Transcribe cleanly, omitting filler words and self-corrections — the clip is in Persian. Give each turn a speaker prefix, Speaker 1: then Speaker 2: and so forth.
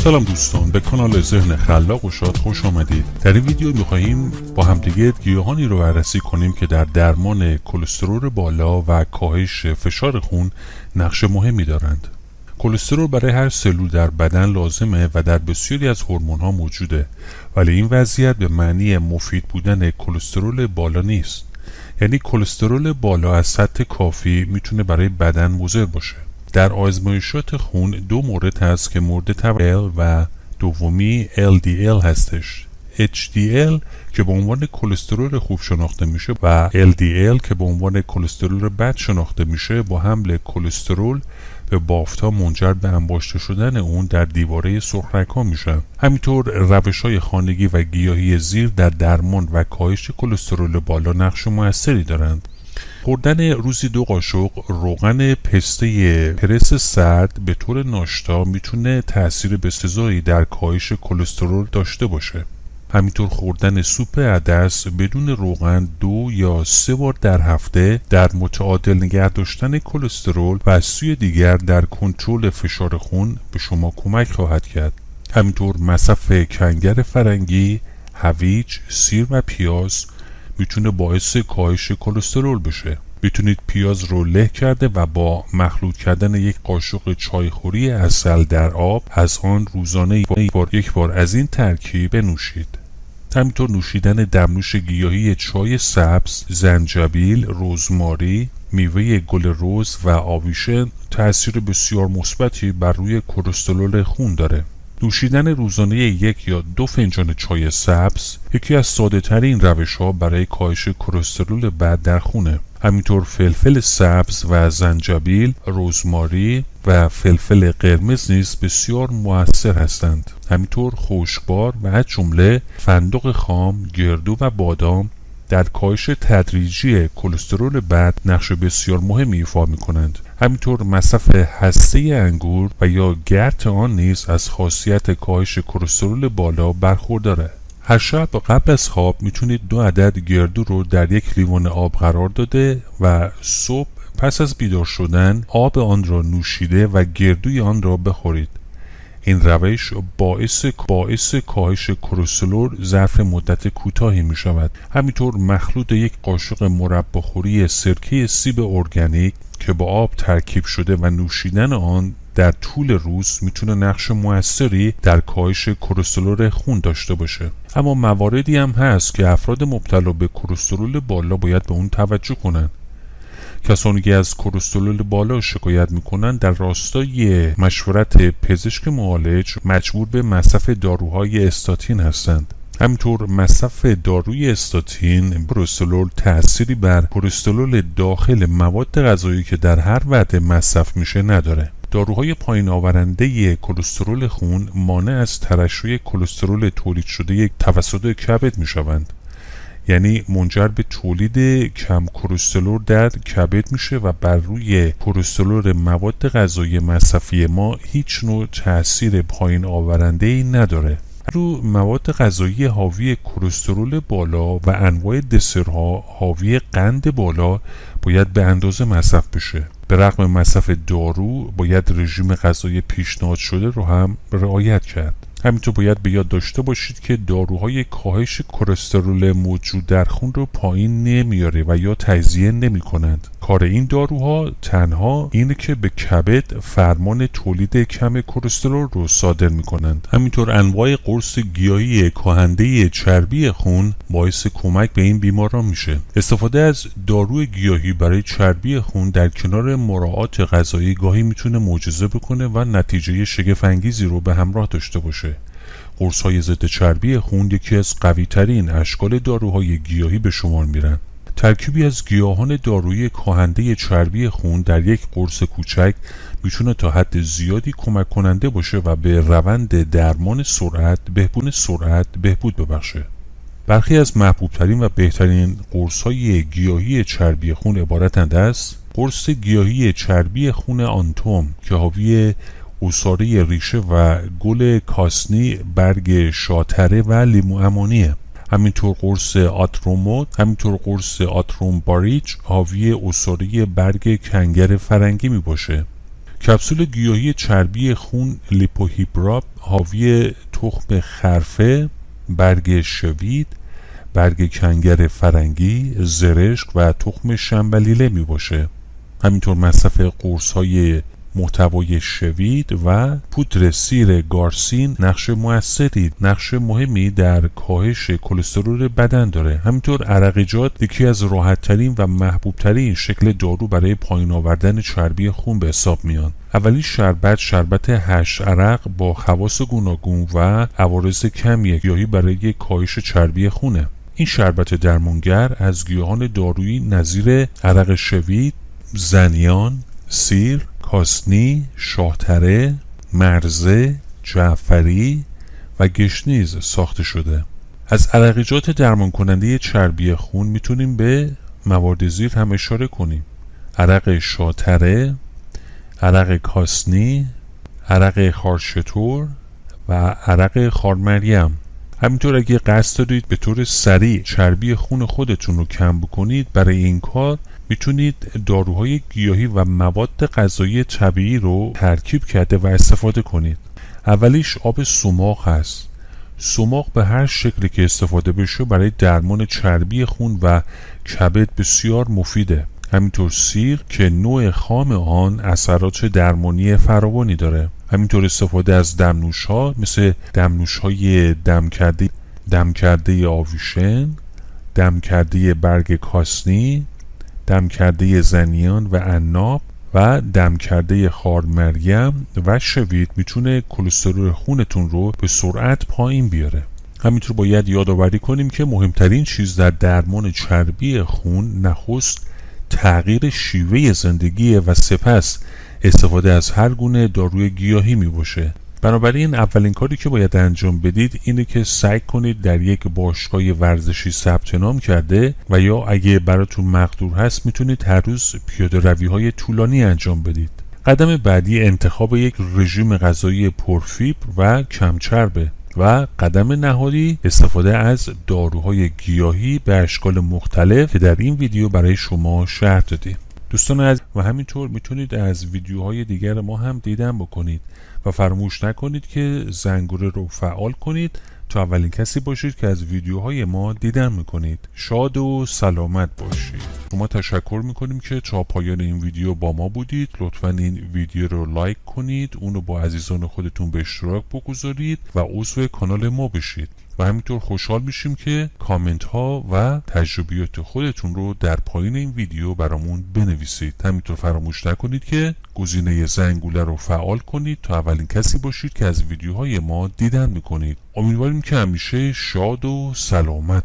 Speaker 1: سلام دوستان، به کانال ذهن خلاق و شاد خوش آمدید. در این ویدیو می‌خواهیم با همدیگه گیاهانی رو بررسی کنیم که در درمان کلسترول بالا و کاهش فشار خون نقش مهمی دارند. کلسترول برای هر سلول در بدن لازمه و در بسیاری از هورمون‌ها موجوده، ولی این وضعیت به معنی مفید بودن کلسترول بالا نیست. یعنی کلسترول بالا از سطح کافی میتونه برای بدن مضر باشه. در آزمایشات خون دو مورد هست که مورد توجه و دومی LDL هستش. HDL که به عنوان کلسترول خوب شناخته میشه و LDL که به عنوان کلسترول بد شناخته میشه با حمل کلسترول به بافت‌ها منجر به انباشته شدن اون در دیواره سرخرگ‌ها میشه. همینطور روش‌های خانگی و گیاهی زیر در درمان و کاهش کلسترول بالا نقش موثری دارند. خوردن روزی 2 قاشق روغن پسته پرس سرد به طور ناشتا میتونه تأثیر بسزایی در کاهش کلسترول داشته باشه. همینطور خوردن سوپ عدس بدون روغن 2 یا 3 بار در هفته در متعادل نگه داشتن کلسترول و از سوی دیگر در کنترل فشار خون به شما کمک خواهد کرد. همینطور مصرف کنگر فرنگی، هویج، سیر و پیاز میتونه باعث کاهش کلسترول بشه. میتونید پیاز رو له کرده و با مخلوط کردن 1 قاشق چایخوری عسل در آب از آن روزانه یک بار از این ترکیب بنوشید. همینطور نوشیدن دمنوش گیاهی چای سبز، زنجبیل، رزماری، میوه گل رز و آویشه تأثیر بسیار مثبتی بر روی کلسترول خون داره. نوشیدن روزانه 1 یا 2 فنجان چای سبز یکی از ساده ترین روش ها برای کاهش کلسترول بد در خونه. همینطور فلفل سبز و زنجبیل، رزماری و فلفل قرمز نیز بسیار مؤثر هستند. همینطور خشکبار و از جمله فندق خام، گردو و بادام در کاهش تدریجی کلسترول بد نقش بسیار مهمی ایفا می‌کنند. همینطور مصرف هسته انگور و یا گرت آن نیز از خاصیت کاهش کلسترول بالا برخورداره. هر شب قبل از خواب میتونید 2 عدد گردو رو در 1 لیوان آب قرار داده و صبح پس از بیدار شدن آب آن را نوشیده و گردوی آن را بخورید. این روش باعث کاهش کلسترول ظرف مدت کوتاهی می شود. همینطور مخلوط 1 قاشق مرباخوری سرکه سیب ارگانیک که با آب ترکیب شده و نوشیدن آن در طول روز میتونه نقش موثری در کاهش کلسترول خون داشته باشه. اما مواردی هم هست که افراد مبتلا به کلسترول بالا باید به اون توجه کنن. کسانی که از کلسترول بالا شکایت میکنن در راستای مشورت پزشک معالج مجبور به مصرف داروهای استاتین هستند. همینطور مصرف داروی استاتین کلسترول تأثیری بر کلسترول داخل مواد غذایی که در هر وعده مصرف میشه نداره. داروهای پایین آورنده کلسترول خون مانع از ترشح کلسترول تولید شده توسط کبد میشوند. یعنی منجر به تولید کم کلسترول در کبد میشه و بر روی کلسترول مواد غذایی مصرفی ما هیچ نوع تأثیر پایین آورنده ای نداره. رو مواد غذایی حاوی کلسترول بالا و انواع دسرها حاوی قند بالا باید به اندازه مصرف بشه. به رغم مصرف دارو باید رژیم غذایی پیشنهاد شده رو هم رعایت کرد. همینطور باید به یاد داشته باشید که داروهای کاهش کلسترول موجود در خون رو پایین نمیاره و یا تجزیه نمی کنند. کار این داروها تنها اینه که به کبد فرمان تولید کم کلسترول رو صادر می کنند. همینطور انواع قرص گیاهی کاهنده چربی خون باعث کمک به این بیماران میشه. استفاده از داروی گیاهی برای چربی خون در کنار مراعات غذایی گاهی میتونه معجزه بکنه و نتیجه شگفت انگیزی رو به همراه داشته باشه. قرص‌های ضد چربی خون یکی از قوی‌ترین اشکال داروهای گیاهی به شمار میرن. ترکیبی از گیاهان دارویی کاهنده چربی خون در 1 قرص کوچک میتونه تا حد زیادی کمک کننده باشه و به روند درمان بهبود ببخشه. برخی از محبوبترین و بهترین قرص‌های گیاهی چربی خون عبارتند از قرص گیاهی چربی خون آنتوم که حاوی عصاره ریشه و گل کاسنی، برگ شاتره و لیمو امانیه. همینطور قرص آترومباریج حاوی عصاره برگ کنگر فرنگی می باشه. کپسول گیاهی چربی خون لیپوهیپراب حاوی تخم خرفه، برگ شوید، برگ کنگر فرنگی، زرشک و تخم شنبلیله می باشه. همینطور مصرف قرص های محتوای شوید و پودر سیر گارسین نقش مهمی در کاهش کلسترول بدن داره. همینطور عرقیجات یکی از راحت ترین و محبوب ترین شکل دارو برای پایین آوردن چربی خون به حساب میان. اولین شربت 8 عرق با خواص گوناگون و عوارض کمی گیاهی برای کاهش چربی خونه. این شربت درمانگر از گیاهان دارویی نظیر عرق شوید، زنیان، سیر، کاسنی، شاهتره، مرزه، جعفری و گشنیز ساخته شده. از عرقیجات درمان کننده چربی خون میتونیم به موارد زیر هم اشاره کنیم: عرق شاهتره، عرق کاسنی، عرق خارشتور و عرق خارمریم. همینطور اگه قصد دارید به طور سریع چربی خون خودتون رو کم بکنید، برای این کار میتونید داروهای گیاهی و مواد غذایی طبیعی رو ترکیب کرده و استفاده کنید. اولیش آب سماق هست. سماق به هر شکلی که استفاده بشه برای درمان چربی خون و کبد بسیار مفیده. همینطور سیر که نوع خام آن اثرات درمانی فراوانی داره. همینطور استفاده از دمنوش ها مثل دمنوش های دم کرده آویشن، دم کرده برگ کاسنی، دم کرده زنیان و عناب و دم کرده خارمریم و شوید میتونه کلسترول خونتون رو به سرعت پایین بیاره. همینطور باید یادآوری کنیم که مهمترین چیز در درمان چربی خون نخست تغییر شیوه زندگی و سپس استفاده از هر گونه داروی گیاهی می باشه. بنابراین اولین کاری که باید انجام بدید اینه که سعی کنید در یک باشگاه ورزشی ثبت نام کرده و یا اگه براتون مقدور هست میتونید هر روز پیاده روی های طولانی انجام بدید. قدم بعدی انتخاب یک رژیم غذایی پرفیبر و کم چربه و قدم نهایی استفاده از داروهای گیاهی به اشکال مختلف که در این ویدیو برای شما شرح دادیم. دوستان عزیز، و همینطور میتونید از ویدیوهای دیگر ما هم دیدن بکنید و فراموش نکنید که زنگوله رو فعال کنید تا اولین کسی باشید که از ویدیوهای ما دیدن میکنید. شاد و سلامت باشید. شما تشکر میکنیم که تا پایان این ویدیو با ما بودید. لطفا این ویدیو رو لایک کنید، اونو با عزیزان خودتون به اشتراک بگذارید و عضو کانال ما بشید و همینطور خوشحال میشیم که کامنت ها و تجربیات خودتون رو در پایین این ویدیو برامون بنویسید. همینطور فراموش نکنید که گزینه زنگوله رو فعال کنید تا اولین کسی باشید که از ویدیوهای ما دیدن میکنید. امیدواریم که همیشه شاد و سلامت